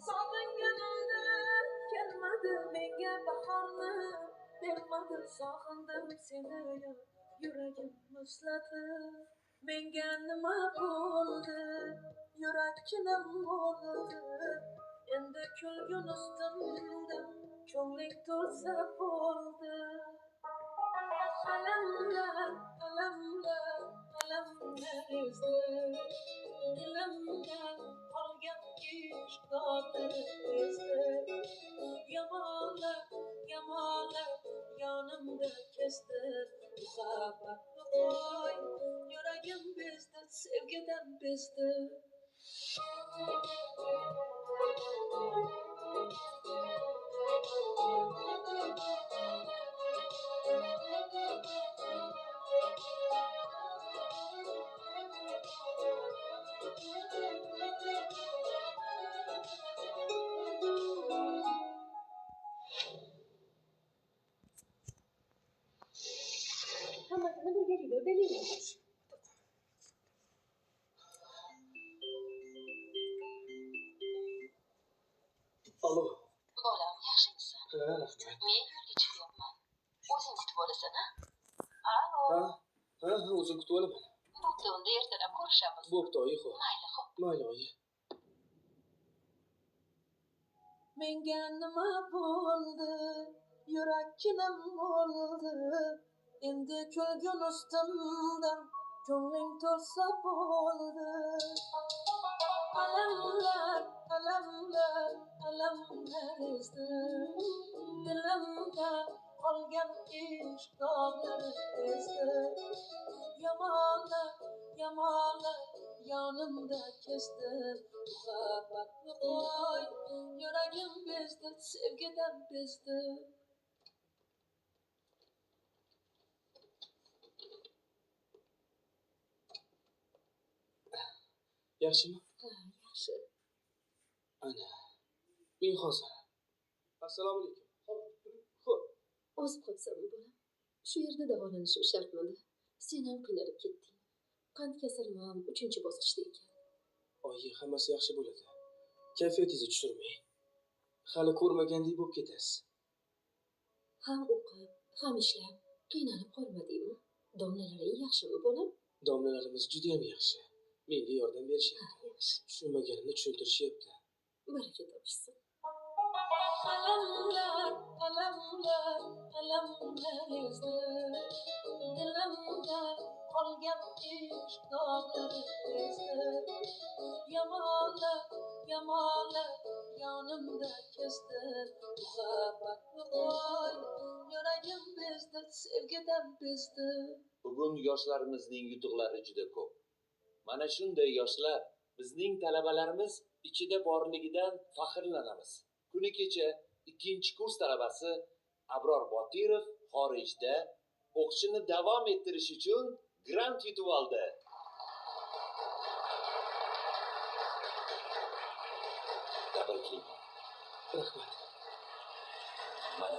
Sog'inganimda kelmadi menga bahorni, bermadi sog'indim seni yuragim muzlatib. Menga nima bo'ldi, yurak chinim bo'ldi, endi kulgun ustimda ko'ngling to'lsa bo'ldi. Alamlar, alamlar, alamlar ezdi, dilimda qolgan ishq dog'lari ezdi. Yomonlar, yomonlar yonimda kesdi, muhabbatni qo'y, yuragim bezdi, sevgidan bezdi. Hammasini birgalikda uddalaymiz. Alo. Bolam, yaxshimisiz? Rahmat. Men yo'lga chiqyapman. O'zing kutib olasan, a? Alo. Ha, o'zim kutib olaman. Bo'pti, unda ertalab ko'rishamiz. Bo'pti, oyi, xo'p. Mayli, xo'p. Mayli, oyi. Menga nima bo'ldi, yurak chinim bo'ldi, endi kulgun ustimdan ko'ngling to'lsa bo'ldi. Alamlar, alamlar, alamlar ezdi, dilimda qolgan ishq dog'lari ezdi. Yomonlar, yomonlar yonimda kesdi, muhabbatni qo'y, yuragim bezdi, sevgidan bezdi. Yaxshimi? Ha, yaxshi. Ana. Men hozir. Assalomu alaykum. Xo'p. Ozib qolsam bolam. Shu yerda davolanishim shartmidi? Sen ham qiynalib ketding. Qand kasalim ham 3-bosqichda ekan. Oyi, hammasi yaxshi bo'ladi. Kayfiyatingizni tushirmang. Hali ko'rmagandek bo'lib ketasiz. Ham o'qib, ham ishlab, qiynalib qolmadingmi? Domlalaring yaxshimi bolam? Domlalarimiz juda ham yaxshi. Menga yordam berishyapti. Yaxshi. Tushunmaganimni tushuntirishyapti. Baraka topishsin. Alamlar, alamlar, alamlar ezdi, dilimda qolgan ishq dog'lari ezdi. Yomonlar, yomonlar yonimda kesdi, muhabbatni qo'y, yuragim bezdi, sevgidan bezdi. Bugun yoshlarimizning yutuqlari juda ko'p. Mana shunday yoshlar bizning talabalarimiz ichida borligidan faxrlanamiz. Kuni kecha 2-kurs talabasi Abror Botirov xorijda o'qishini davom ettirish uchun grant yutib oldi. Tabriklayman. Rahmat. Mana